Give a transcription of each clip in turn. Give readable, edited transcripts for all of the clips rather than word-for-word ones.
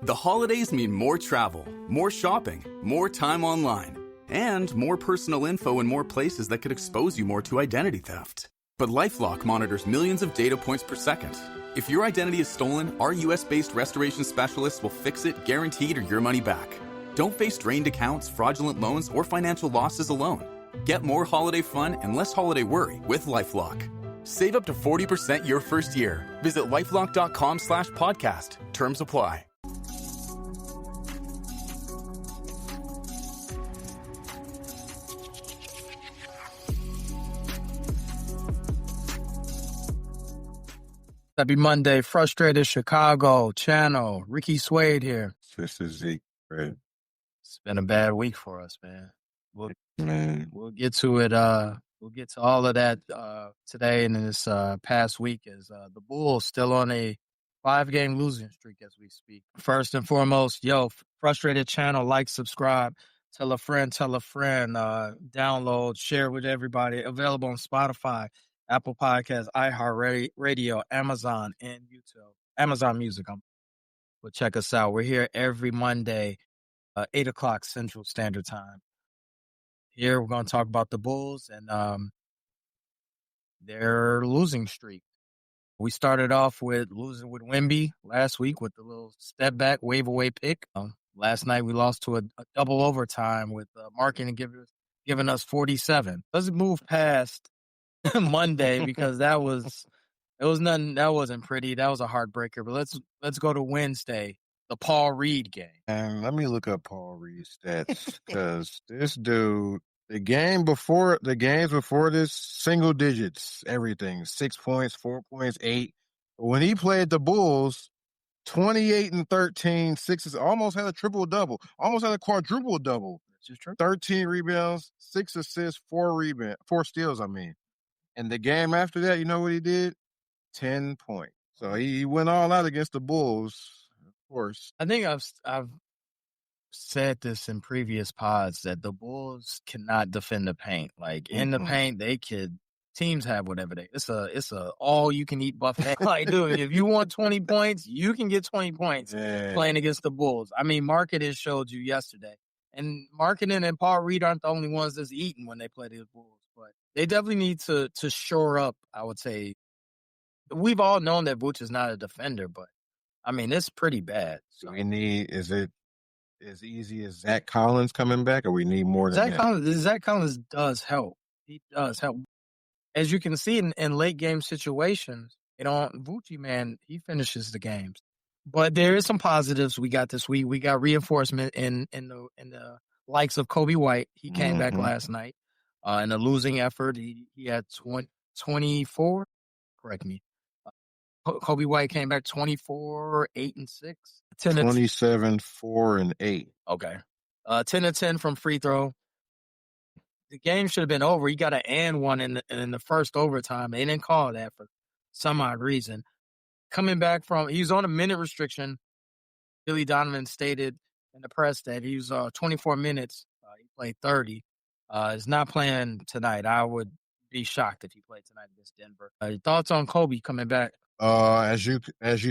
The holidays mean more travel, more shopping, more time online, and more personal info in more places that could expose you more to identity theft. But LifeLock monitors millions of data points per second. If your identity is stolen, our US-based restoration specialists will fix it, guaranteed, or your money back. Don't face drained accounts, fraudulent loans, or financial losses alone. Get more holiday fun and less holiday worry with LifeLock. Save up to 40% your first year. Visit LifeLock.com/podcast. Terms apply. Happy Monday, Frustrated Chicago channel. Ricky Suede here. This is Zeke, right? It's been a bad week for us, man. We'll get to it. We'll get to all of that today and in this past week as the Bulls still on a 5-game losing streak as we speak. First and foremost, Frustrated channel, like, subscribe, tell a friend, download, share with everybody. Available on Spotify, Apple Podcasts, iHeartRadio, Amazon, and YouTube. Amazon Music. But check us out. We're here every Monday, 8 o'clock Central Standard Time. Here we're going to talk about the Bulls and their losing streak. We started off with losing with Wemby last week with the little step back, wave away pick. Last night we lost to a double overtime with Markin giving us 47. Let's move past Monday because it was nothing. That wasn't pretty. That was a heartbreaker. But let's go to Wednesday, the Paul Reed game. And let me look up Paul Reed's stats because this dude, the games before this, single digits, everything, 6 points, 4 points, 8. When he played the Bulls, 28 and 13, sixes, almost had a triple double, almost had a quadruple double. 13 rebounds, 6 assists, 4 steals. And the game after that, you know what he did? 10 points. So he went all out against the Bulls, of course. I think I've said this in previous pods that the Bulls cannot defend the paint. Like in the paint, teams have whatever it's a all you can eat buffet. Like, dude, if you want 20 points, you can get 20 points playing against the Bulls. I mean, Marketing showed you yesterday. And Marketing and Paul Reed aren't the only ones that's eating when they play the Bulls. But they definitely need to shore up, I would say. We've all known that Vooch is not a defender, but, I mean, it's pretty bad. So. Is it as easy as Zach Collins coming back, or we need more than that? Zach Collins does help. He does help. As you can see in late game situations, Vooch, man, he finishes the games. But there is some positives we got this week. We got reinforcement in the likes of Kobe White. He came back last night. In a losing effort, he had 24. Correct me. Kobe White came back 24, 8 and 6. 27, 4 and 8. Okay. 10 and 10 from free throw. The game should have been over. He got an and one in the first overtime. They didn't call that for some odd reason. Coming back he was on a minute restriction. Billy Donovan stated in the press that he was 24 minutes. He played 30. Is not playing tonight. I would be shocked if he played tonight against Denver. Thoughts on Kobe coming back? As you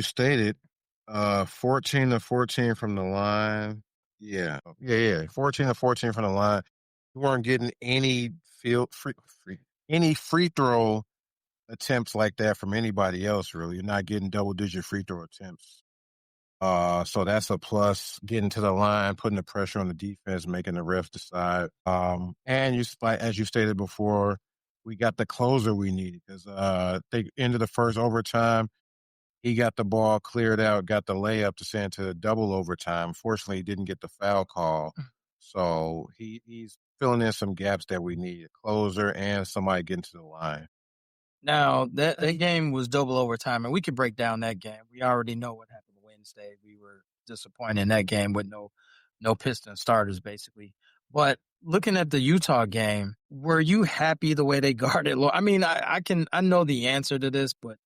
stated, 14 of 14 from the line. Yeah. 14 of 14 from the line. You weren't getting any free throw attempts like that from anybody else, really. You're not getting double-digit free throw attempts. So that's a plus, getting to the line, putting the pressure on the defense, making the refs decide. And as you stated before, we got the closer we needed because they ended the first overtime. He got the ball cleared out, got the layup to send to double overtime. Fortunately, he didn't get the foul call. So he's filling in some gaps that we need, a closer and somebody getting to the line. Now, that game was double overtime, and we could break down that game. We already know what happened Wednesday. We were disappointed in that game with no Piston starters, basically. But looking at the Utah game, were you happy the way they guarded? I mean, I know the answer to this, but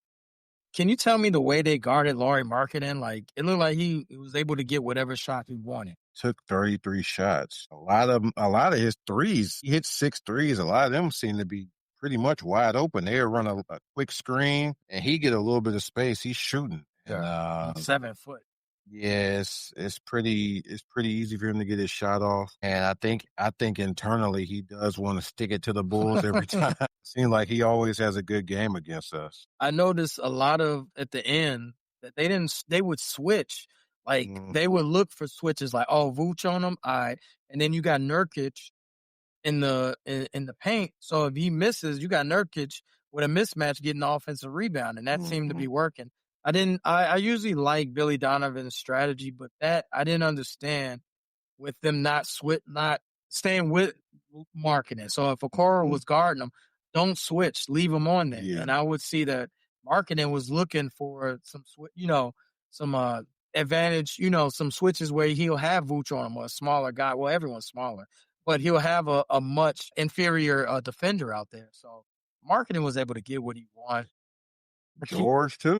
can you tell me the way they guarded Lauri Markkanen? Like, it looked like he was able to get whatever shot he wanted. Took 33 shots. A lot of his threes, he hit 6 threes. A lot of them seem to be pretty much wide open. They run a quick screen, and he get a little bit of space. He's shooting. And, 7 foot. Yeah, it's pretty easy for him to get his shot off, and I think internally he does want to stick it to the Bulls every time. Seems like he always has a good game against us. I noticed a lot of at the end that they would switch. Like they would look for switches like, oh, Vooch on him, all right. And then you got Nurkic in the paint. So if he misses, you got Nurkic with a mismatch getting the offensive rebound, and that seemed to be working. I usually like Billy Donovan's strategy, but that I didn't understand with them not staying with marketing. So if Okoro was guarding them, don't switch, leave him on there. Yeah. And I would see that marketing was looking for some advantage, some switches where he'll have Vooch on him, or a smaller guy. Well, everyone's smaller, but he'll have a much inferior defender out there. So marketing was able to get what he wanted. George too.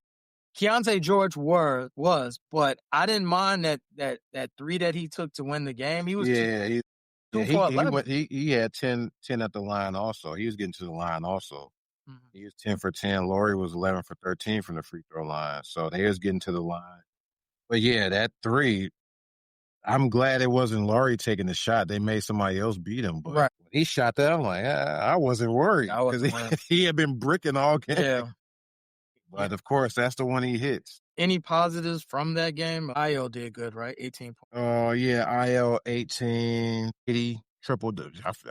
Keontae George was, but I didn't mind that three that he took to win the game. He was he for 11. went he had 10 at the line also. He was getting to the line also. Mhm. He was 10 for 10. Laurie was 11 for 13 from the free throw line. So they was getting to the line. But yeah, that three, I'm glad it wasn't Laurie taking the shot. They made somebody else beat him. But Right. when he shot that, I'm like, I wasn't worried I wasn't because worried. he had been bricking all game. Yeah. But of course, that's the one he hits. Any positives from that game? Io did good, right? 18 points. Oh, yeah, IL 18, Giddy, triple.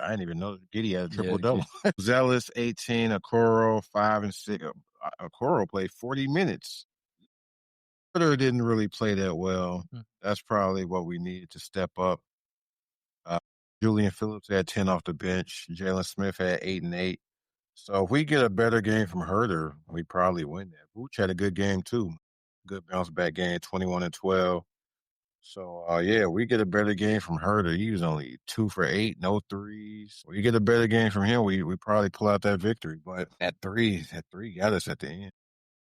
I didn't even know Giddy had a triple-double. Zealous, 18, Okoro, 5 and 6. Okoro played 40 minutes. Twitter didn't really play that well. That's probably what we needed to step up. Julian Phillips had 10 off the bench. Jalen Smith had 8 and 8. So if we get a better game from Herter, we probably win that. Vooch had a good game too. Good bounce back game, 21 and 12. So yeah, we get a better game from Herter. He was only 2 for 8, no threes. We get a better game from him, we probably pull out that victory. But that three got us at the end.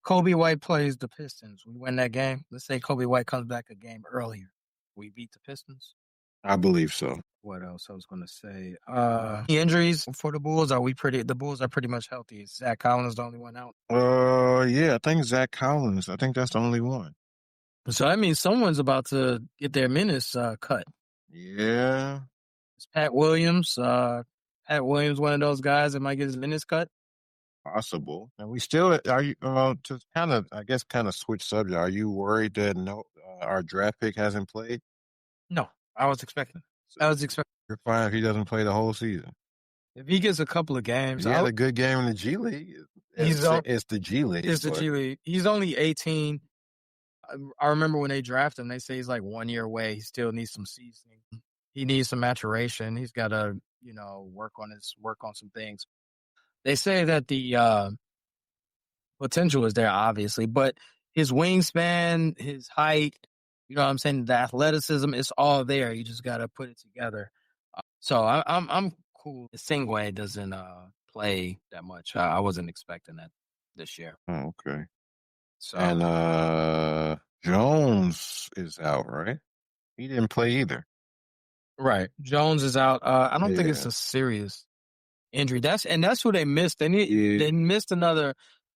Kobe White plays the Pistons. We win that game. Let's say Kobe White comes back a game earlier. We beat the Pistons. I believe so. What else I was going to say? Injuries for the Bulls? The Bulls are pretty much healthy. Is Zach Collins the only one out? Yeah, I think Zach Collins. I think that's the only one. So that means someone's about to get their minutes cut. Yeah. It's Pat Williams. Pat Williams, one of those guys that might get his minutes cut. Possible. And we still are you to kind of switch subject. Are you worried that our draft pick hasn't played? No, I was expecting. You're fine if he doesn't play the whole season. If he gets a couple of games, he had a good game in the G League. It's the G League. It's the G League. He's only 18. I remember when they drafted him, they say he's like 1 year away. He still needs some seasoning. He needs some maturation. He's got to, work on some things. They say that the potential is there, obviously, but his wingspan, his height, you know what I'm saying, the athleticism, it's all there. You just got to put it together. So I'm cool. Singway doesn't play that much. I wasn't expecting that this year. Oh, okay. So and Jones is out, right? He didn't play either. Right. Jones is out. I don't think it's a serious injury. That's who they missed. They missed another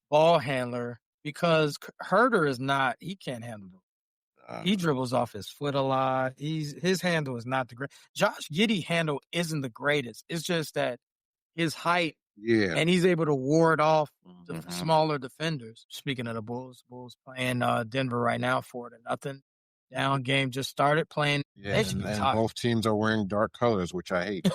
ball handler because Herter he can't handle it. He dribbles off his foot a lot. His handle is not the great. Josh Giddey handle isn't the greatest. It's just that his height, and he's able to ward off the smaller defenders. Speaking of the Bulls playing Denver right now 4-0. Down game just started playing. Yeah, and both teams are wearing dark colors, which I hate.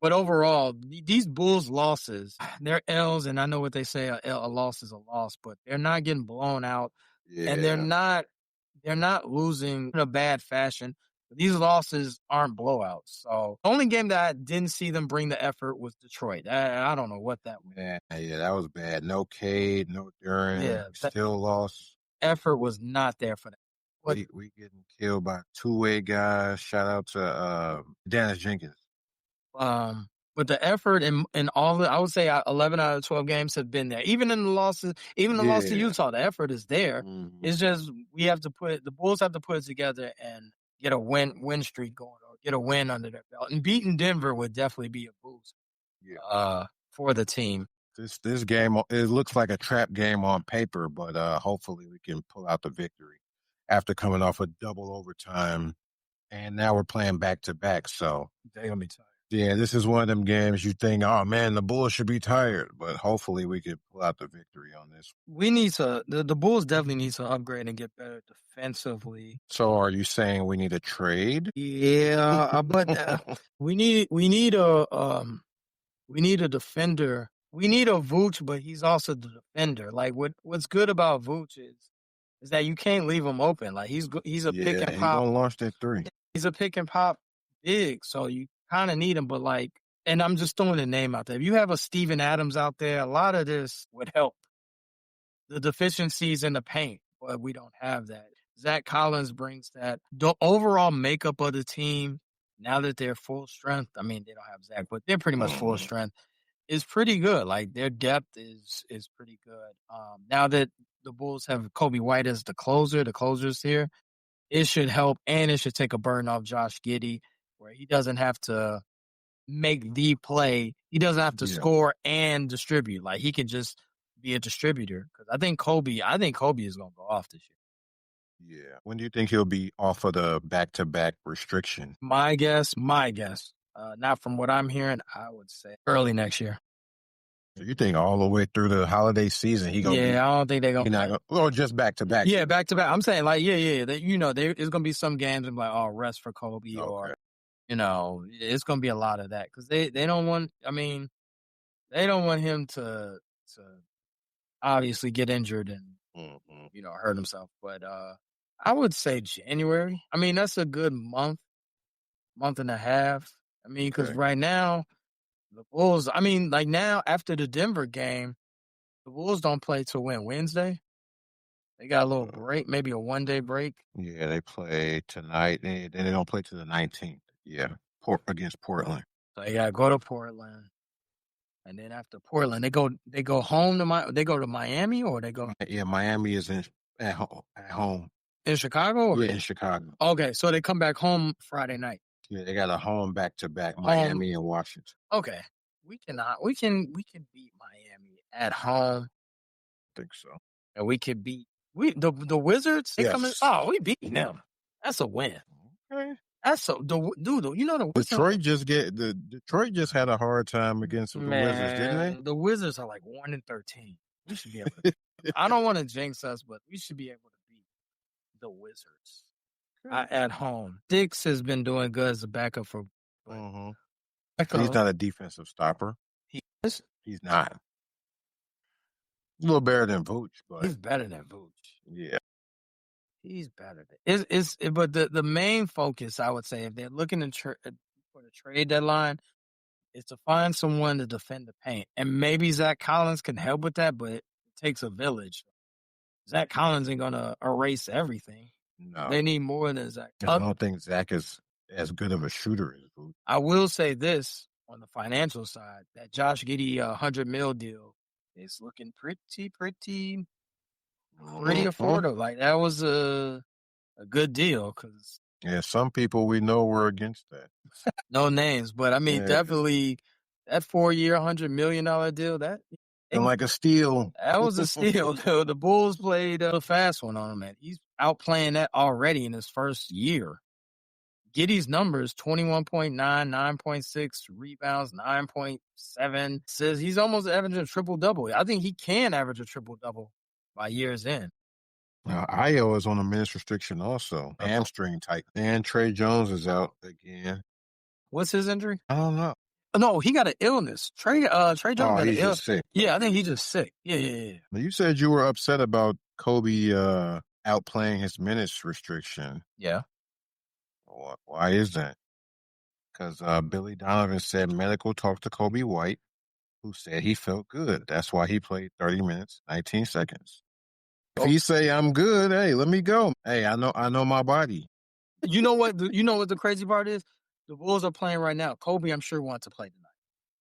But overall, these Bulls losses, they're L's, and I know what they say, a loss is a loss, but they're not getting blown out, and they're not losing in a bad fashion. These losses aren't blowouts. So the only game that I didn't see them bring the effort was Detroit. I don't know what that was. Yeah, that was bad. No Cade, no Duran. Still lost. Effort was not there for them. We getting killed by two-way guys. Shout out to Dennis Jenkins. But the effort in all I would say 11 out of 12 games have been there. Even in the losses, loss to Utah, the effort is there. It's just the Bulls have to put it together and get a win streak going, or get a win under their belt. And beating Denver would definitely be a boost for the team. This game, it looks like a trap game on paper, but hopefully we can pull out the victory. after coming off a double overtime, and now we're playing back to back. So They're gonna be tired. yeah, this is one of them games you think, oh man, the Bulls should be tired, but hopefully we could pull out the victory on this. We need to. The Bulls definitely need to upgrade and get better defensively. So are you saying we need a trade? Yeah, but we need a defender. We need a Vooch, but he's also the defender. Like what's good about Vooch is that you can't leave him open. Like he's a pick and He pop. gonna launch that three. He's a pick and pop big, so you kind of need him. But like, and I'm just throwing the name out there. If you have a Steven Adams out there, a lot of this would help. The deficiencies in the paint, but we don't have that. Zach Collins brings that. The overall makeup of the team, now that they're full strength, I mean, they don't have Zach, but they're pretty much full strength, is pretty good. Like, their depth is pretty good. Now that the Bulls have Kobe White as the closer's here, it should help, and it should take a burden off Josh Giddey, where he doesn't have to make the play. He doesn't have to score and distribute. Like, he can just be a distributor. Because I think Kobe is going to go off this year. Yeah. When do you think he'll be off of the back-to-back restriction? My guess, not from what I'm hearing, I would say early next year. So you think all the way through the holiday season he gonna be? I don't think they're gonna. Or just back-to-back. Yeah, back-to-back. I'm saying like, there's gonna be some games and like, oh, rest for Kobe, or it's gonna be a lot of that because they don't want. I mean, they don't want him to obviously get injured and hurt himself. But I would say January. I mean, that's a good month and a half. I mean, because right now the Bulls. I mean, like now after the Denver game, the Bulls don't play till Wednesday. They got a little break, maybe a 1-day break. Yeah, they play tonight, and then they don't play till the 19th. Yeah, against Portland. So they gotta go to Portland, and then after Portland, they go home to they go to Miami, or they go. Yeah, Miami is at home. In Chicago? Or? Yeah, in Chicago. Okay, so they come back home Friday night. Yeah, they got a home back-to-back, Miami and Washington. Okay, we can beat Miami at home. I think so. And we could beat the Wizards. They come in. Oh, we beat them. That's a win. Okay. That's so the Wizards. Detroit just had a hard time against the Wizards, didn't they? The Wizards are like 1-13. We should be able to. I don't want to jinx us, but we should be able to beat the Wizards at home. Dix has been doing good as a backup for. He's not a defensive stopper. He is. He's not. A little better than Vooch, but he's better than Vooch. Yeah, he's better. But the main focus, I would say, if they're looking for the trade deadline, is to find someone to defend the paint, and maybe Zach Collins can help with that. But it takes a village. Zach Collins ain't gonna erase everything. No, they need more than Zach. I don't think Zach is as good of a shooter as Vooch. I will say this on the financial side: that Josh Giddey $100 million deal is looking pretty affordable. Like that was a good deal because some people we know were against that. No names, but I mean definitely that 4-year $100 million deal and like a steal. That was a steal. The Bulls played a fast one on him, and he's outplaying that already in his first year. Giddey's numbers 21.9, 9.6 rebounds, 9.7 says he's almost averaging a triple-double. I think he can average a triple-double by year's end. Io is on a minutes restriction also. Hamstring tight. And Trey Jones is out again. What's his injury? I don't know. No, he got an illness. Trey Jones got an illness. Sick. Yeah, I think he's just sick. Yeah. You said you were upset about Kobe outplaying his minutes restriction. Yeah. Why is that? Because Billy Donovan said medical talked to Kobe White, who said he felt good. That's why he played 30 minutes, 19 seconds. If he say I'm good, hey, let me go. Hey, I know my body. You know what the crazy part is? The Bulls are playing right now. Kobe, I'm sure, wants to play tonight.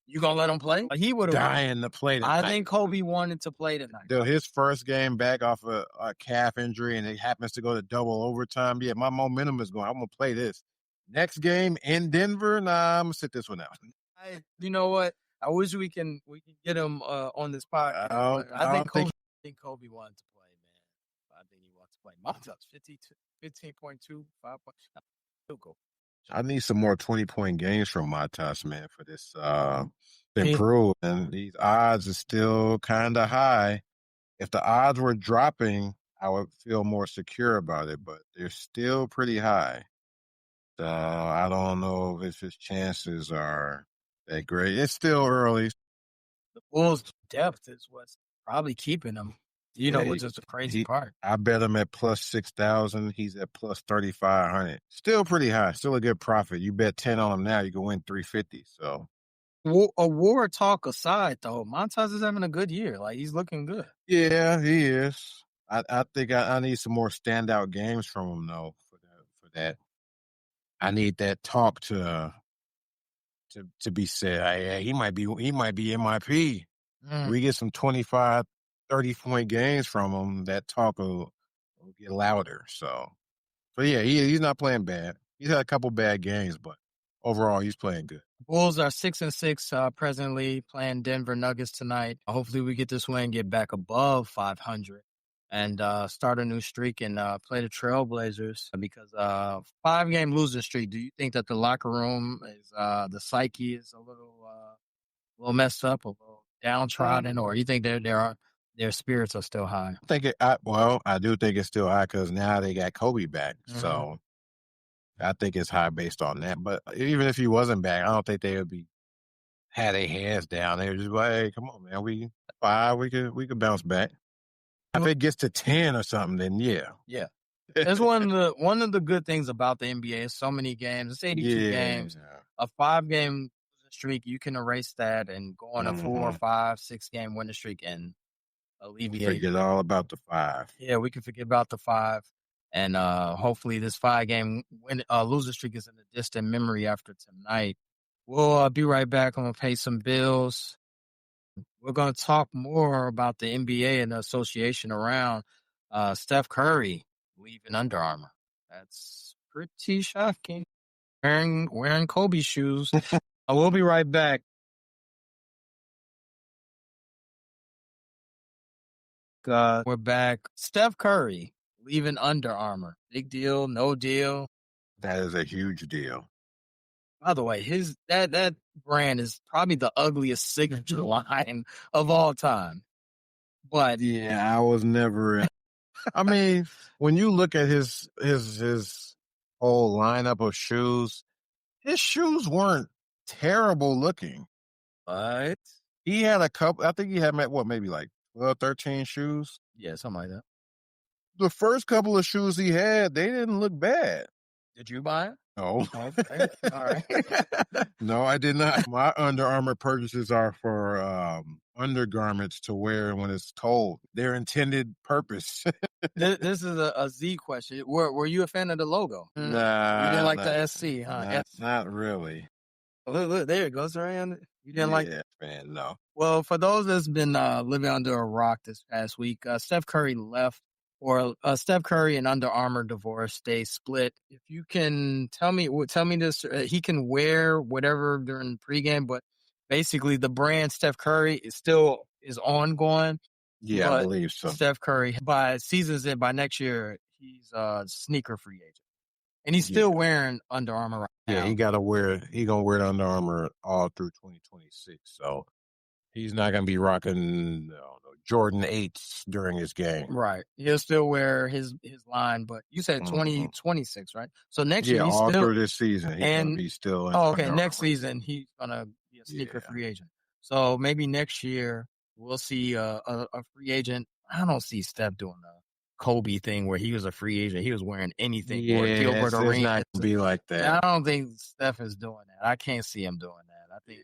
You gonna let him play? He would have dying to play tonight. I think Kobe wanted to play tonight. His first game back off a calf injury, and it happens to go to double overtime. Yeah, my momentum is going. I'm gonna play this next game in Denver. Nah, I'm gonna sit this one out. You know what? I wish we can get him on this podcast. I think Kobe wanted to play, man. I think he wants to Like Montas, 52, 15.2, 5 points. Field goal. I need some more 20-point games from Matas, man, for this to He- improve. And these odds are still kind of high. If the odds were dropping, I would feel more secure about it, but they're still pretty high. So I don't know if his chances are that great. It's still early. The Bulls' depth is what's probably keeping him. You know, Yeah, which is the crazy part. I bet him at plus 6,000. He's at plus 3,500. Still pretty high. Still a good profit. You bet 10 on him now, you can win 350. So Award talk aside, though, Montas is having a good year. Like, he's looking good. yeah, he is. I think I need some more standout games from him though. For that, I need that talk to be said. He might be MIP. We get some 25, 30-point games from him. That talk will get louder. So yeah, he's not playing bad. He's had a couple bad games, but overall, he's playing good. Bulls are 6-6 presently, playing Denver Nuggets tonight. Hopefully, we get this win, get back above 500, and start a new streak and play the Trailblazers. Because 5-game losing streak. Do you think that the locker room is the psyche is a little messed up, a little downtrodden, or you think their spirits are still high? I do think it's still high because now they got Kobe back. So I think it's high based on that. But even if he wasn't back, I don't think they would be had their hands down. They were just like, hey, come on, man. We could bounce back. If it gets to 10 or something, then yeah. Yeah. That's one of the good things about the NBA is so many games. It's 82 games. A 5-game streak, you can erase that and go on a 4, 5, 6-game winning streak and alleviate. Forget all about the 5. Yeah, we can forget about the 5. And hopefully this 5-game losing streak is in the distant memory after tonight. We'll be right back. I'm going to pay some bills. We're going to talk more about the NBA and the association around Steph Curry leaving Under Armour. That's pretty shocking. Wearing Kobe shoes. I will be right back. We're back. Steph Curry leaving Under Armour. Big deal, no deal. That is a huge deal. By the way, that brand is probably the ugliest signature line of all time. But yeah, I was never. I mean, when you look at his whole lineup of shoes, his shoes weren't terrible looking. But he had a couple. I think he had maybe like 12, 13 shoes. Yeah, something like that. The first couple of shoes he had, they didn't look bad. Did you buy it? No. Okay. All right. No, I did not. My Under Armour purchases are for undergarments to wear when it's cold. Their intended purpose. This is a Z question. Were you a fan of the logo? Nah. You didn't like the SC, huh? Not really. Look, there it goes, right? You didn't like it? Man, no. Well, for those that's been living under a rock this past week, Steph Curry left, or Steph Curry and Under Armour divorced. They split. If you can tell me this, he can wear whatever during pregame, but basically the brand Steph Curry is ongoing. Yeah, I believe so. Steph Curry, by next year, he's a sneaker free agent. And he's still wearing Under Armour right now. Yeah, he gonna wear the Under Armour all through 2026. So he's not gonna be rocking Jordan 8s during his game. Right. He'll still wear his line, but you said 2026, right? So next year he's all still through this season. He's gonna be still in okay. Under Next Armour. season he's gonna be a sneaker free agent. So maybe next year we'll see a free agent. I don't see Steph doing the Kobe thing where he was a free agent. He was wearing anything for Gilbert Arenas. It's not gonna be like that. I don't think Steph is doing that. I can't see him doing that. I think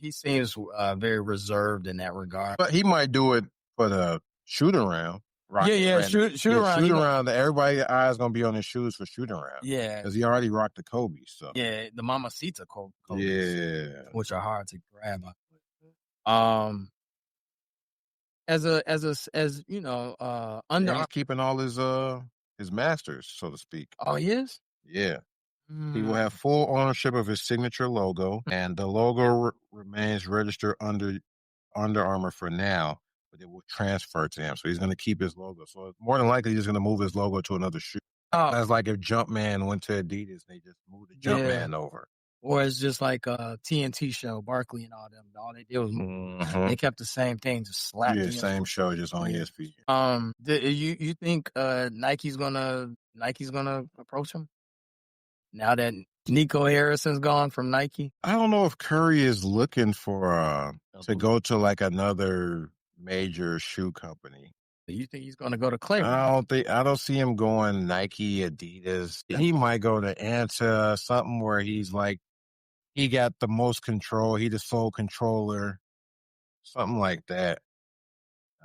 he seems very reserved in that regard. But he might do it for the shoot around. Shoot around. Shoot around. Everybody's eyes gonna be on his shoes for shoot around. Yeah, because he already rocked the Kobe. So the Mamacita Kobe. Which are hard to grab. As you know, he's keeping all his masters, so to speak. Oh, he is? Yeah. He will have full ownership of his signature logo, and the logo remains registered under Armour for now. but it will transfer to him. So he's going to keep his logo. So more than likely, he's going to move his logo to another shoe. Oh, That's like if Jumpman went to Adidas, they just moved the Jumpman over. Or it's just like a TNT show, Barkley and all them. All they did was they kept the same thing, just slap. Yeah, same show, just on ESPN. You think Nike's gonna approach him now that Nico Harrison's gone from Nike? I don't know if Curry is looking for to go to like another major shoe company. You think he's gonna go to Cleveland? I don't see him going Nike, Adidas. He might go to Anta, something where he's like he got the most control. He the sole controller, something like that.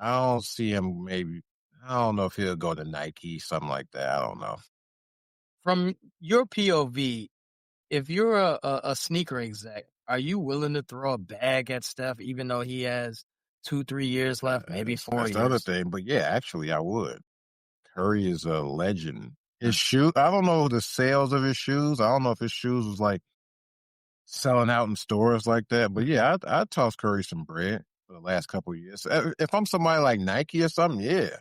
I don't see him. Maybe I don't know if he'll go to Nike, something like that. I don't know. From your POV, if you're a sneaker exec, are you willing to throw a bag at Steph, even though he has 2-3 years left, maybe 4 years? That's the other thing. But yeah, actually, I would. Curry is a legend. His shoe, I don't know the sales of his shoes. I don't know if his shoes was like selling out in stores like that. But yeah, I'd toss Curry some bread for the last couple of years. If I'm somebody like Nike or something, yeah.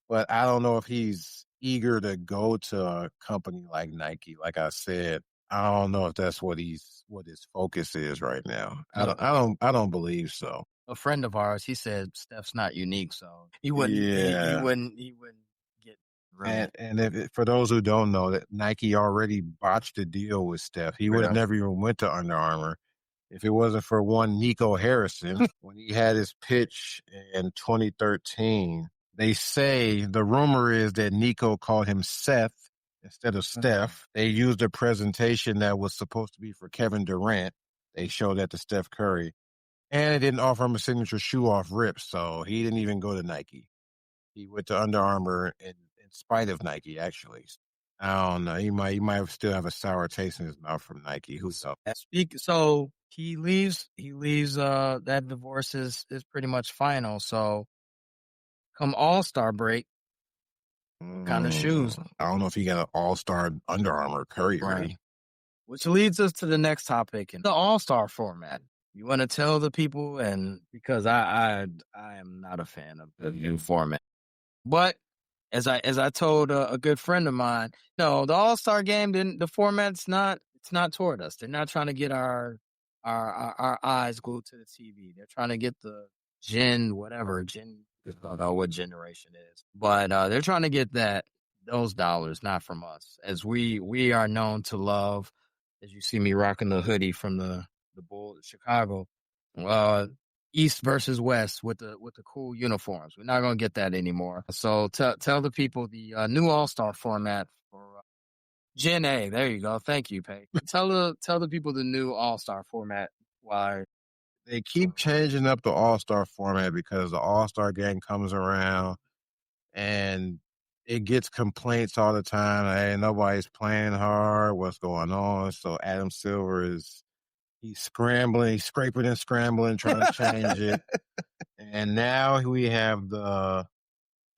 But I don't know if he's eager to go to a company like Nike. Like I said, I don't know if that's what his focus is right now. I don't believe so. A friend of ours, he said Steph's not unique, so he wouldn't. Yeah. He wouldn't get. And for those who don't know, that Nike already botched a deal with Steph. He would have never even went to Under Armour if it wasn't for one Nico Harrison when he had his pitch in 2013. They say the rumor is that Nico called him Seth instead of Steph. They used a presentation that was supposed to be for Kevin Durant. They showed that to Steph Curry. And it didn't offer him a signature shoe off rip, so he didn't even go to Nike. He went to Under Armour in spite of Nike, actually. I don't know. He might still have a sour taste in his mouth from Nike. Who's up? So he leaves. That divorce is pretty much final. So come All-Star break, what kind of shoes? I don't know if he got an All-Star Under Armour Curry ready. Which leads us to the next topic, in the All-Star format. You want to tell the people, and because I am not a fan of the new format, but as I told a good friend of mine, no, the All-Star game, the format's not toward us. They're not trying to get our eyes glued to the TV. They're trying to get the gen, I don't know what generation it is, but they're trying to get those dollars, not from us, as we are known to love. As you see me rocking the hoodie from the Bulls, Chicago, East versus West with the cool uniforms. We're not gonna get that anymore. So tell the people the new All-Star format for Gen A. There you go. Thank you, Pay. Tell the people the new All-Star format. Why they keep changing up the All-Star format because the All-Star game comes around and it gets complaints all the time. Hey, nobody's playing hard. What's going on? So Adam Silver he's scrambling, he's scraping and scrambling, trying to change it. And now we have the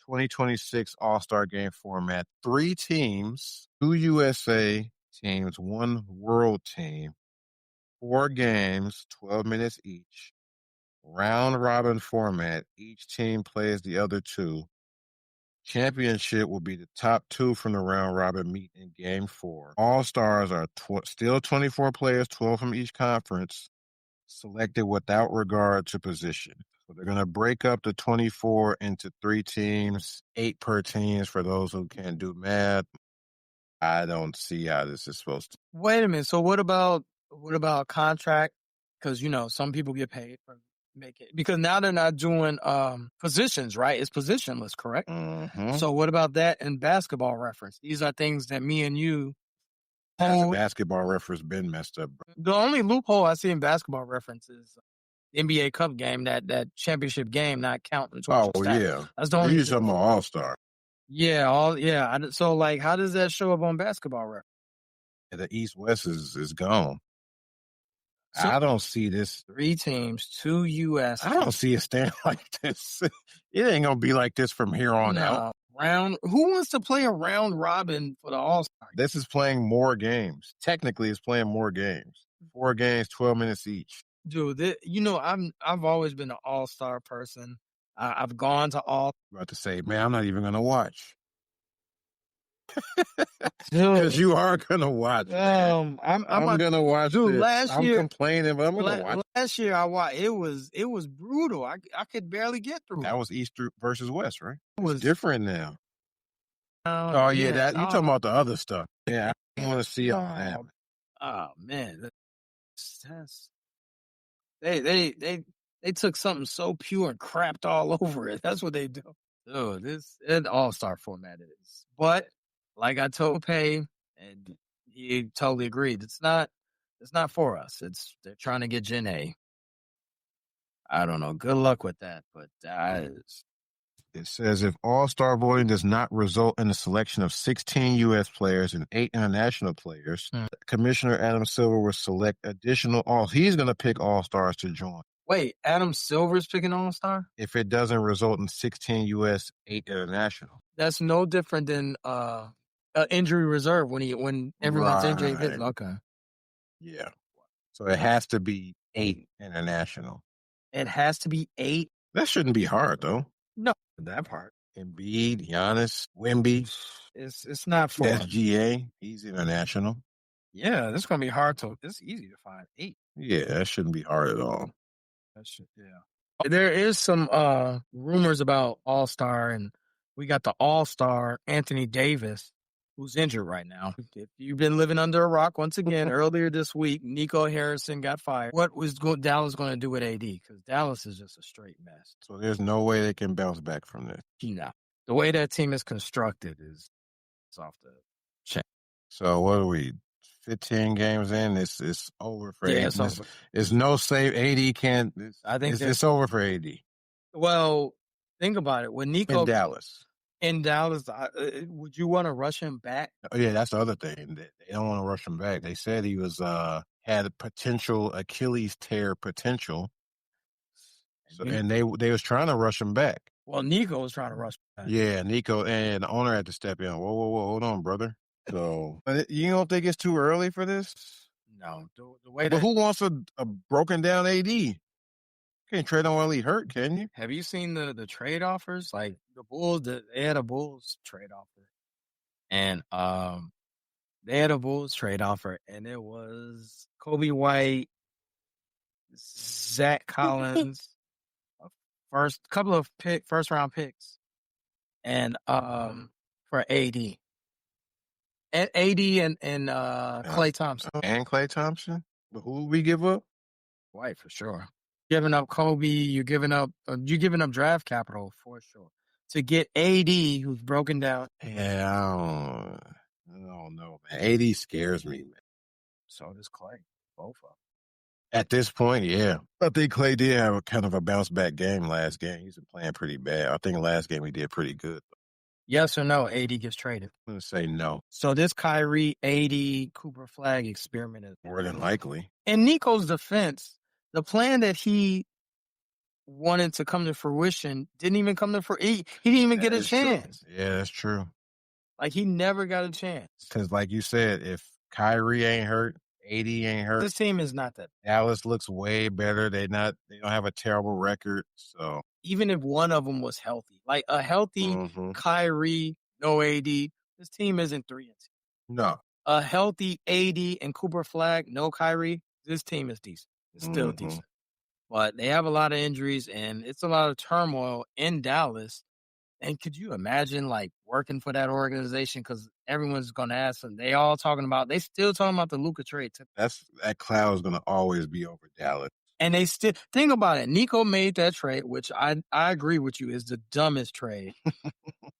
2026 All-Star Game format. 3 teams, 2 USA teams, 1 world team, 4 games, 12 minutes each. Round-robin format. Each team plays the other 2. Championship will be the top 2 from the round-robin meet in Game 4. All-Stars are still 24 players, 12 from each conference, selected without regard to position. So they're going to break up the 24 into 3 teams, 8 per teams for those who can't do math. I don't see how this is supposed to. Wait a minute. So what about contract? Because some people get paid for making, because now they're not doing positions, right? It's positionless, correct? Mm-hmm. So what about that in Basketball Reference? These are things that me and you. Basketball Reference been messed up, bro. The only loophole I see in Basketball Reference is NBA Cup game, that championship game not counting. Oh yeah, that's the only. You're talking about All-Star. Yeah, so like, how does that show up on Basketball Reference? The East-West is gone. So, I don't see this. 3 teams, 2 US. I don't see it staying like this. It ain't gonna be like this from here on out. Who wants to play a round robin for the All-Star? This is playing more games. Technically, it's playing more games. 4 games, 12 minutes each. Dude, I've always been an All-Star person. I've gone to all. About to say, man, I'm not even gonna watch Dude, because you are gonna watch. Man. I'm gonna watch. dude. This. Last I'm year, complaining, but I'm gonna watch. last year I watched. It was brutal. I could barely get through. That was East versus West, right? It was different now. Oh yeah, that you talking about the other stuff? Yeah, I want to see all that. Oh man, that's they took something so pure and crapped all over it. That's what they do. Dude, this an all-star format is. But like I told Pay, and he totally agreed. It's not for us. They're trying to get Gen A. I don't know. Good luck with that. But it says if All-Star voting does not result in the selection of 16 U.S. players and 8 international players, Commissioner Adam Silver will select additional he's going to pick All-Stars to join. Wait, Adam Silver's picking All-Star? If it doesn't result in 16 U.S., 8 international. That's no different than injury reserve when everyone's injured. Okay. Yeah. So it has to be 8 international. It has to be 8? That shouldn't be hard, though. No, that part. Embiid, Giannis, Wemby. It's not for SGA. He's international. Yeah, this is going to be hard it's easy to find 8. Yeah, that shouldn't be hard at all. There is some rumors about All-Star, and we got the All-Star Anthony Davis, who's injured right now. If you've been living under a rock, once again, earlier this week, Nico Harrison got fired. What was Dallas going to do with AD? Because Dallas is just a straight mess. So there's no way they can bounce back from this. No. The way that team is constructed is off the chain. So what are we? 15 games in, it's over for AD. It's over. It's no save. AD can't. I think it's over for AD. Well, think about it. When Nico in Dallas, would you want to rush him back? Oh yeah, that's the other thing. They don't want to rush him back. They said he was had a potential Achilles tear potential, and they was trying to rush him back. Well, Nico was trying to rush him back. Yeah, Nico and the owner had to step in. Whoa, hold on, brother. So, you don't think it's too early for this? No. The way but who wants a broken down AD? Can't trade on while he hurt, can you? Have you seen the trade offers? Like the Bulls, they had a Bulls trade offer. And they had a Bulls trade offer, and it was Kobe White, Zach Collins, first round picks, and for AD. And AD and Klay Thompson. And Klay Thompson? But who would we give up? White, for sure. Giving up Kobe, you're giving up draft capital for sure. To get AD, who's broken down. Yeah, I don't know, man. AD scares me, man. So does Klay. Both of them. At this point, yeah. I think Klay did have a kind of a bounce back game last game. He's been playing pretty bad. I think last game he did pretty good. Yes or no, AD gets traded? I'm going to say no. So this Kyrie, AD, Cooper Flag experiment is more than likely. In Nico's defense, the plan that he wanted to come to fruition didn't even come to fruition. He didn't even get a chance. True. Yeah, that's true. Like, he never got a chance. Because like you said, if Kyrie ain't hurt, AD ain't hurt. This team is not that. Dallas looks way better. They don't have a terrible record. So even if one of them was healthy, like a healthy Kyrie, no AD, this team isn't 3-2. No. A healthy AD and Cooper Flag, no Kyrie, this team is decent. It's still decent. But they have a lot of injuries, and it's a lot of turmoil in Dallas. And could you imagine, like, working for that organization? Because everyone's going to ask them. They still talking about the Luka trade. That cloud is going to always be over Dallas. And they still, think about it. Nico made that trade, which I agree with you, is the dumbest trade.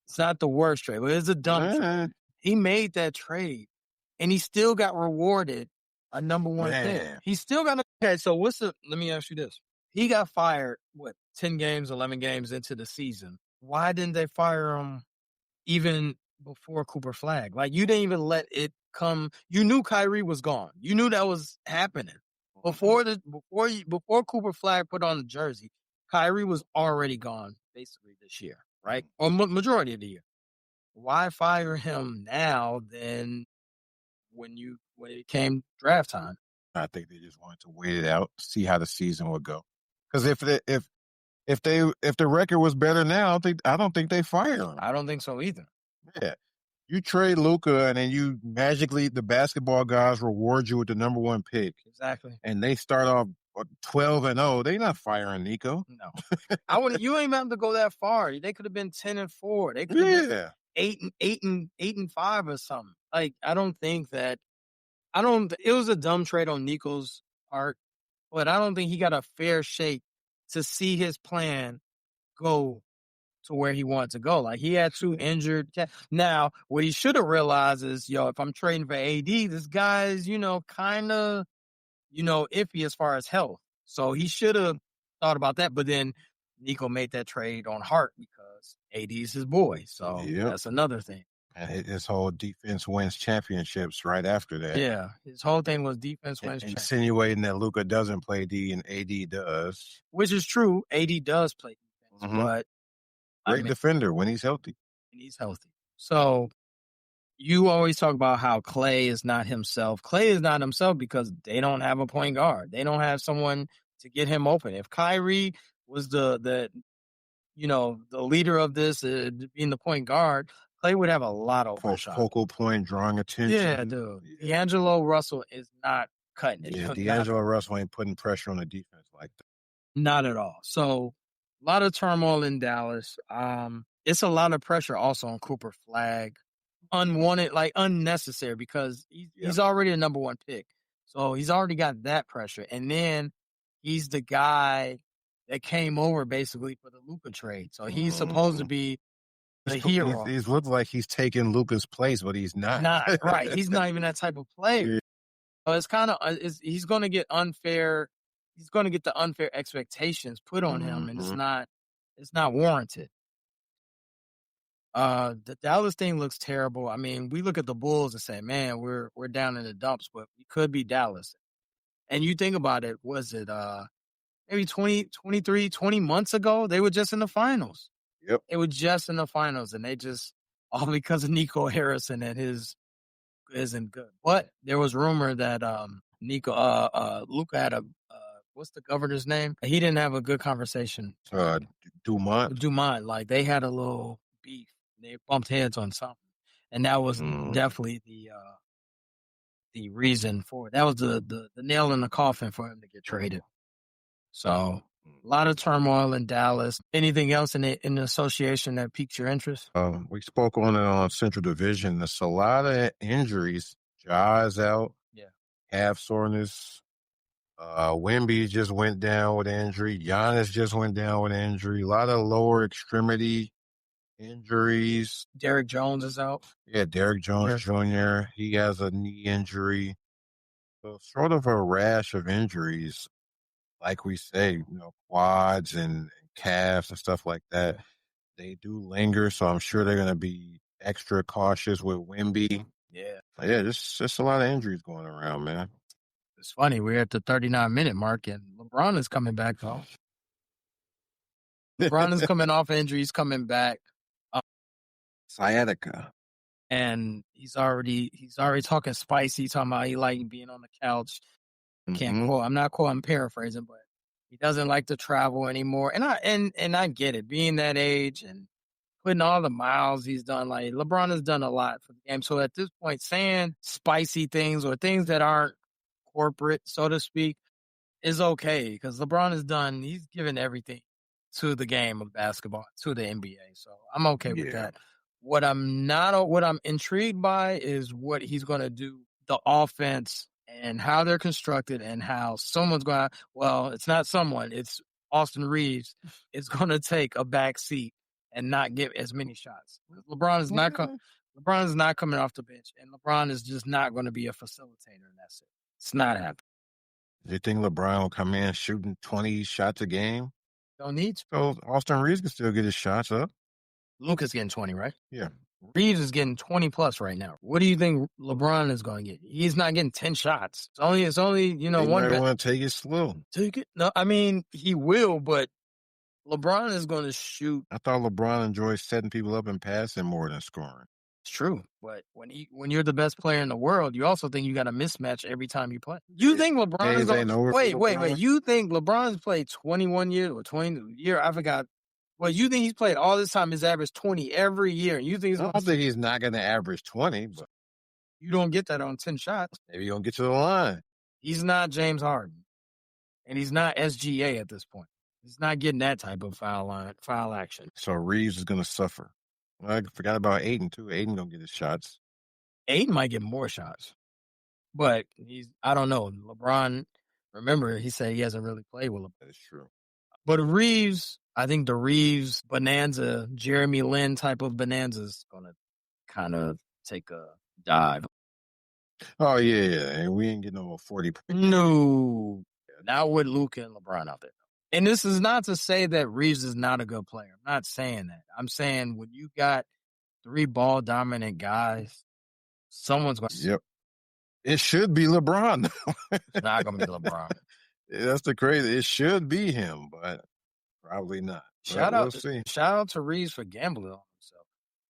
It's not the worst trade, but it's a dumb trade. He made that trade, and he still got rewarded a number one pick. He still got okay, so let me ask you this. He got fired, 10 games, 11 games into the season. Why didn't they fire him even before Cooper Flag? Like, you didn't even let it come. You knew Kyrie was gone. You knew that was happening. Before Cooper Flag put on the jersey, Kyrie was already gone basically this year, right? Or majority of the year. Why fire him now than when it came draft time? I think they just wanted to wait it out, see how the season would go. Because if if the record was better now, I don't think they fire him. I don't think so either. Yeah. You trade Luka and then you magically, the basketball guys reward you with the number 1 pick. Exactly. And they start off 12-0. They're not firing Nico. No. I wouldn't. You ain't even have to go that far. They could have been 10-4. They could have been 8-5 or something. Like, I don't think that. It was a dumb trade on Nico's part, but I don't think he got a fair shake to see his plan go to where he wanted to go. Like, he had 2 injured. Now, what he should have realized is, if I'm trading for AD, this guy's, kind of, iffy as far as health. So he should have thought about that. But then Nico made that trade on heart because AD is his boy. So that's another thing. And his whole defense wins championships right after that. Yeah, his whole thing was defense wins championships. Insinuating that Luka doesn't play D and AD does. Which is true. AD does play defense, but great defender when he's healthy. So you always talk about how Klay is not himself. Klay is not himself because they don't have a point guard. They don't have someone to get him open. If Kyrie was the leader of this, being the point guard, Klay would have a lot of open shots. Focal point, drawing attention. Yeah, dude. D'Angelo Russell is not cutting it. Yeah, D'Angelo Russell ain't putting pressure on the defense like that. Not at all. So, a lot of turmoil in Dallas. It's a lot of pressure also on Cooper Flag. Unwanted, like unnecessary, because he's already a number 1 pick. So, he's already got that pressure. And then he's the guy that came over basically for the Luka trade. So, he's supposed to be the hero. He looks like he's taking Luka's place, but he's not. Right. He's not even that type of player. So it's kind of he's going to get unfair. He's going to get the unfair expectations put on him, and it's not warranted. The Dallas thing looks terrible. I mean, we look at the Bulls and say, "Man, we're down in the dumps," but we could be Dallas. And you think about it, was it maybe 20 months ago? They were just in the finals. Yep. They were just in the finals, and they just, all because of Nico Harrison and his isn't good. But there was rumor that Luka had what's the governor's name? He didn't have a good conversation. Dumont. Like, they had a little beef. They bumped heads on something, and that was definitely the reason for it. That was the nail in the coffin for him to get traded. So, a lot of turmoil in Dallas. Anything else in the association that piques your interest? We spoke on it on Central Division. There's a lot of injuries. Ja's out. Yeah. Calf soreness. Wemby just went down with injury. Giannis just went down with injury. A lot of lower extremity injuries. Derrick Jones is out. Yeah, Derrick Jones Jr. He has a knee injury. So sort of a rash of injuries. Like we say, quads and calves and stuff like that, they do linger. So I'm sure they're going to be extra cautious with Wemby. Yeah. Just a lot of injuries going around, man. It's funny. We're at the 39-minute mark, and LeBron is coming back, though. LeBron is coming off injury. He's coming back. Sciatica. And he's already talking spicy, talking about he like being on the couch. Can't quote. I'm paraphrasing, but he doesn't like to travel anymore. And I get it, being that age and putting all the miles he's done. Like, LeBron has done a lot for the game. So at this point, saying spicy things or things that aren't corporate, so to speak, is okay, because LeBron he's given everything to the game of basketball, to the NBA. So I'm okay with that. What I'm intrigued by is what he's going to do, the offense and how they're constructed, and how someone's going to, it's not someone, it's Austin Reeves is going to take a back seat and not get as many shots. LeBron is not coming off the bench, and LeBron is just not going to be a facilitator, and that's it. It's not happening. Do you think LeBron will come in shooting 20 shots a game? Don't need to. So Austin Reeves can still get his shots up. Luka's getting 20, right? Yeah. Reeves is getting 20 plus right now. What do you think LeBron is going to get? He's not getting 10 shots. It's only one. They want to take it slow. Take it? No, I mean, he will, but LeBron is going to shoot. I thought LeBron enjoys setting people up and passing more than scoring. It's true, but when you're the best player in the world, you also think you got a mismatch every time you play. You think LeBron is James ain't over for wait. LeBron? You think LeBron's played 21 years or 20 year? I forgot. Well, you think he's played all this time? His average 20 every year. And you think I don't think he's not going to average 20, but you don't get that on 10 shots? maybe he'll get to the line. He's not James Harden, and he's not SGA at this point. He's not getting that type of foul action. So Reeves is going to suffer. I forgot about Aiden too. Aiden gonna get his shots. Aiden might get more shots, but I don't know. LeBron, remember, he said he hasn't really played with LeBron. That is true. But Reeves, I think the Reeves bonanza, Jeremy Lin type of bonanza is going to kind of take a dive. Oh, yeah. And we ain't getting no 40. No, not with Luka and LeBron out there. And this is not to say that Reeves is not a good player. I'm not saying that. I'm saying when you got 3 ball dominant guys, someone's going to. Yep. It should be LeBron. It's not going to be LeBron. That's the crazy. It should be him, but probably not. Shout out to Reeves for gambling on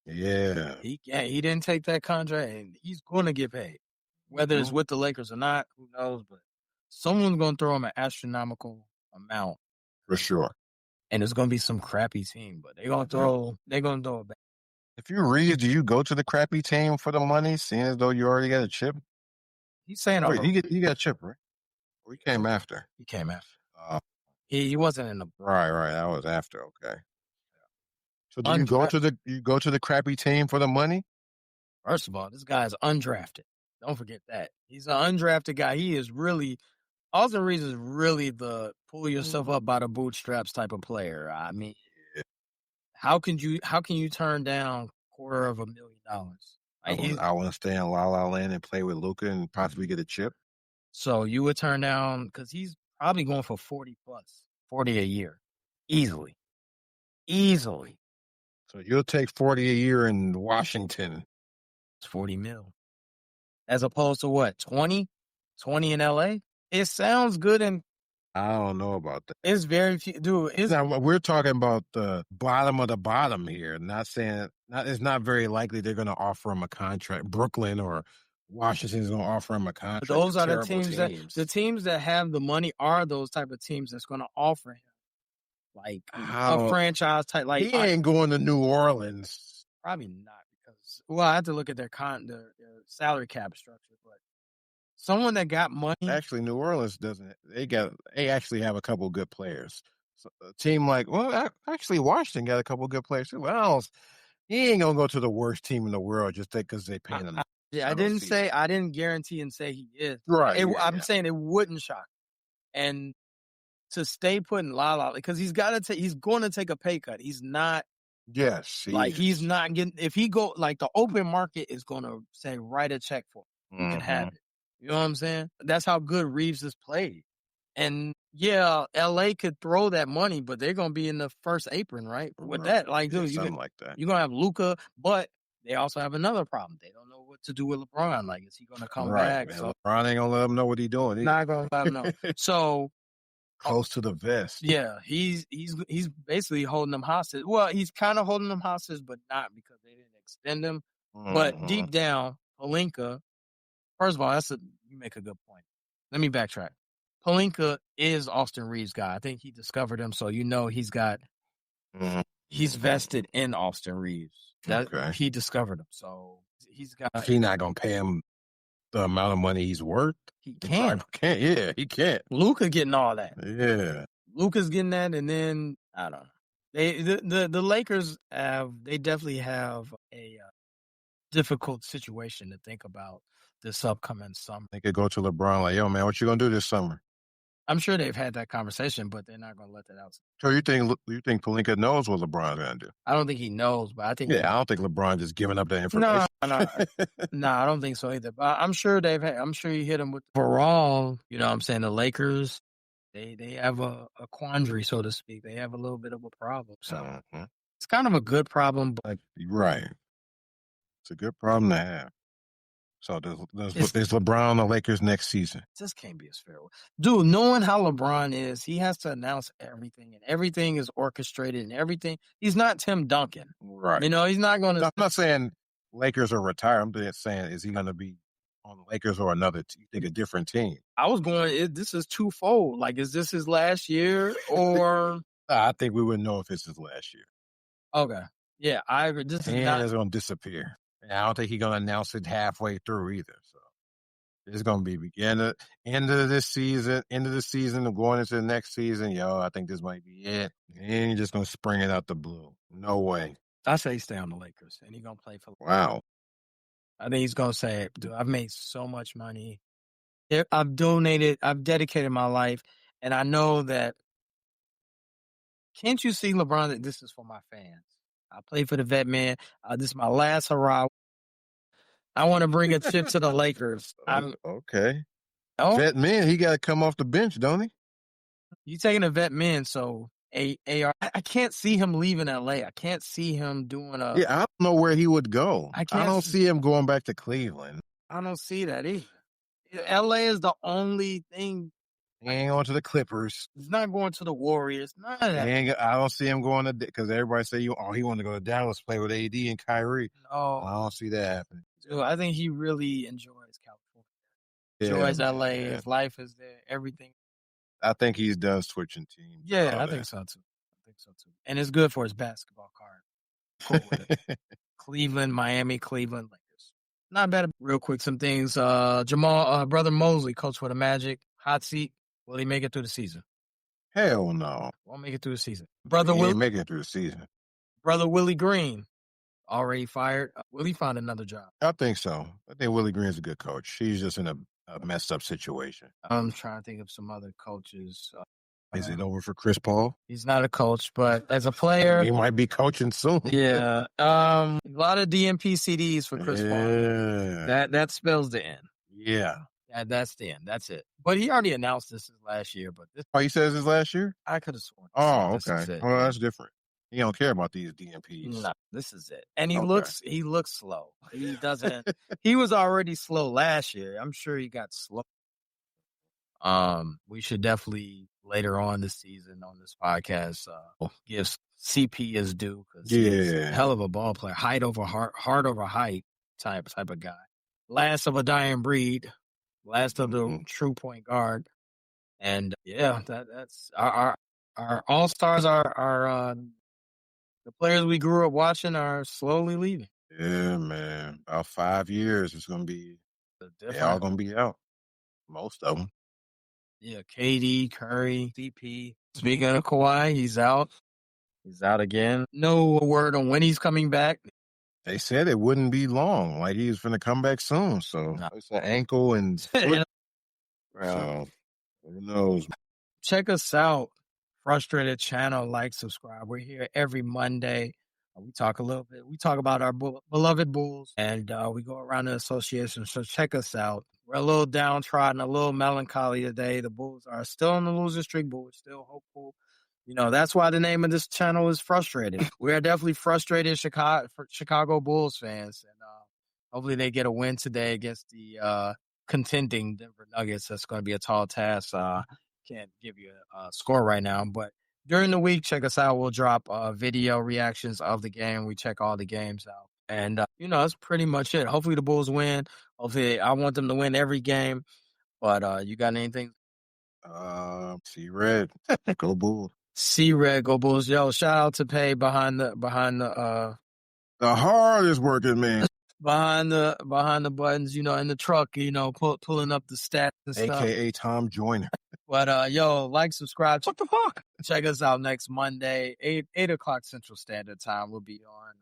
Yeah. himself. He didn't take that contract, and he's going to get paid. Whether it's with the Lakers or not, who knows? But someone's going to throw him an astronomical amount. For sure. And it's going to be some crappy team, but they're going to throw it back. If you read, do you go to the crappy team for the money, seeing as though you already got a chip? He's saying, wait, he got a chip, right? Or he came after? He came after. He wasn't in the right. That was after. Okay. So do you go to the crappy team for the money? First of all, this guy is undrafted. Don't forget that. He's an undrafted guy. He is really Austin Reeves is really the pull yourself up by the bootstraps type of player. I mean, how can you turn down $250,000? I want to stay in La La Land and play with Luka and possibly get a chip. So you would turn down because he's probably going for 40 a year, easily. So you'll take 40 a year in Washington. It's 40 mil, as opposed to what 20 in LA. It sounds good, and I don't know about that. It's very few, dude. We're talking about the bottom of the bottom here. Not saying it's not very likely they're going to offer him a contract. Brooklyn or Washington's going to offer him a contract. But those are the teams that have the money are those type of teams that's going to offer him like a franchise type. Like he ain't going to New Orleans. Probably not because I have to look at their salary cap structure, but. Someone that got money. Actually, New Orleans doesn't. They actually have a couple good players. So a team like, actually, Washington got a couple good players too. Well, he ain't gonna go to the worst team in the world just because they pay him. I didn't guarantee and say he is. Right. I'm saying it wouldn't shock. And to stay put in La because he's going to take a pay cut. He's not. Yes. He's not getting. If he go the open market is going to say write a check for him. You can have it. You know what I'm saying? That's how good Reeves has played. And yeah, LA could throw that money, but they're going to be in the first apron, right? With that, dude, something like that. You're going to have Luka, but they also have another problem. They don't know what to do with LeBron. Like, is he going to come back? Man, so, LeBron ain't going to let him know what he's doing. He's not going to let him know. So close to the vest. Yeah, he's basically holding them hostage. Well, he's kind of holding them hostage, but not because they didn't extend him. But deep down, Pelinka. First of all, you make a good point. Let me backtrack. Pelinka is Austin Reeves' guy. I think he discovered him, so he's vested in Austin Reeves. He discovered him, so he's got. He's not gonna pay him the amount of money he's worth. He can't. Yeah, he can't. Luka getting all that. Yeah, Luka's getting that, and then I don't know. The Lakers they definitely have a difficult situation to think about. This upcoming summer. They could go to LeBron like, yo, man, what you going to do this summer? I'm sure they've had that conversation, but they're not going to let that out. So you think Pelinka knows what LeBron's going to do? I don't think he knows, but I think... Yeah, I don't think LeBron just giving up that information. No, I don't think so either. But I'm sure you hit him with... Overall, you know what I'm saying, the Lakers, they have a quandary, so to speak. They have a little bit of a problem. So it's kind of a good problem, but... Right. It's a good problem to have. So is LeBron on the Lakers next season? This can't be as fair. Dude, knowing how LeBron is, he has to announce everything, and everything is orchestrated and everything. He's not Tim Duncan. Right. You know, he's not going to... I'm not saying Lakers are retired. I'm just saying, is he going to be on the Lakers or another? You think a different team? I was going. This is twofold. Like, is this his last year or? I think we wouldn't know if it's his last year. Okay, yeah, I agree. This is And not. it's going to disappear. And I don't think he's going to announce it halfway through either. So it's going to be end of the season, of going into the next season. Yo, I think this might be it. And you're just going to spring it out the blue. No way. I say stay on the Lakers, and he's gonna play for. Wow. I think he's gonna say, "Dude, I've made so much money. I've donated. I've dedicated my life, and I know that." Can't you see, LeBron, that this is for my fans? I play for the vet man. This is my last hurrah. I want to bring a chip to the Lakers. Okay. Oh, Vet man, he got to come off the bench, don't he? you taking a vet man, so AR. I can't see him leaving LA. I can't see him doing a. Yeah, I don't know where he would go. I don't see him going back to Cleveland. I don't see that either. LA is the only thing. He ain't going to the Clippers. He's not going to the Warriors. None of that. I don't see him going to, because everybody say he want to go to Dallas, play with AD and Kyrie. No, I don't see that happening. Dude, I think he really enjoys California. Enjoys LA. Man. His life is there. Everything. I think he's done switching teams. Yeah, I think so too. And it's good for his basketball card. Cool with it. Cleveland, Miami, Cleveland, Lakers. Not bad. Real quick, some things. Jamal, brother Mosley, coach for the Magic. Hot seat. Will he make it through the season? Hell no. Won't make it through the season. He ain't make it through the season. Brother Willie Green, already fired. Will he find another job? I think so. I think Willie Green's a good coach. He's just in a messed up situation. I'm trying to think of some other coaches. Is it over for Chris Paul? He's not a coach, but as a player, he might be coaching soon. Yeah. A lot of DMP CDs for Chris Paul. That spells the end. Yeah. That's the end. That's it. But he already announced this is last year. But this, he says it's last year? I could have sworn. Oh, okay. Well, that's different. He don't care about these DMPs. No, this is it. And he looks slow. He doesn't. He was already slow last year. I'm sure he got slow. We should definitely later on this season on this podcast give CP his due, because he's a hell of a ball player, height over heart over height type of guy. Last of a dying breed, last of the true point guard, and that's our all stars. Are the players we grew up watching are slowly leaving. Yeah, man. About 5 years, it's gonna be. They all gonna be out. Most of them. Yeah, KD, Curry, CP. Speaking of Kawhi, he's out. He's out again. No word on when he's coming back. They said it wouldn't be long. Like, he was going to come back soon. So it's an ankle and foot. So who knows? Check us out. Frustrated channel. Like, subscribe. We're here every Monday. We talk a little bit. We talk about our beloved Bulls, and we go around the association. So check us out. We're a little downtrodden, a little melancholy today. The Bulls are still on the losing streak, but we're still hopeful. That's why the name of this channel is Frustrated. We are definitely frustrated Chicago Bulls fans, and hopefully they get a win today against the contending Denver Nuggets. That's going to be a tall task. Can't give you a score right now, but during the week, check us out. We'll drop video reactions of the game. We check all the games out. And, that's pretty much it. Hopefully the Bulls win. Hopefully I want them to win every game. But you got anything? C-Red. Go Bulls. C-Red, go Bulls. Yo, shout out to Pay behind the the hardest working man. Behind the buttons, in the truck, pulling up the stats and stuff. AKA Tom Joyner. But like, subscribe. What the fuck? Check us out next Monday, 8 o'clock Central Standard Time. We'll be on.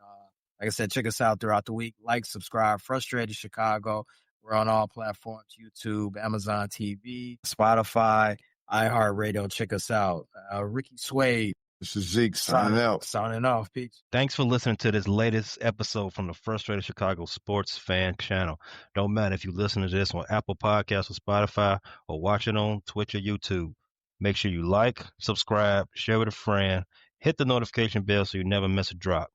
Like I said, check us out throughout the week. Like, subscribe. Frustrated Chicago. We're on all platforms: YouTube, Amazon TV, Spotify, iHeartRadio. Check us out. Ricky Suede. This is Zeke signing out. Signing off. Peace. Thanks for listening to this latest episode from the Frustrated Chicago Sports Fan Channel. Don't matter if you listen to this on Apple Podcasts or Spotify, or watch it on Twitch or YouTube. Make sure you like, subscribe, share with a friend, hit the notification bell so you never miss a drop.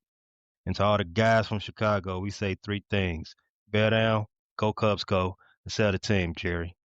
And to all the guys from Chicago, we say 3 things: bear down, go Cubs go, and sell the team, Jerry.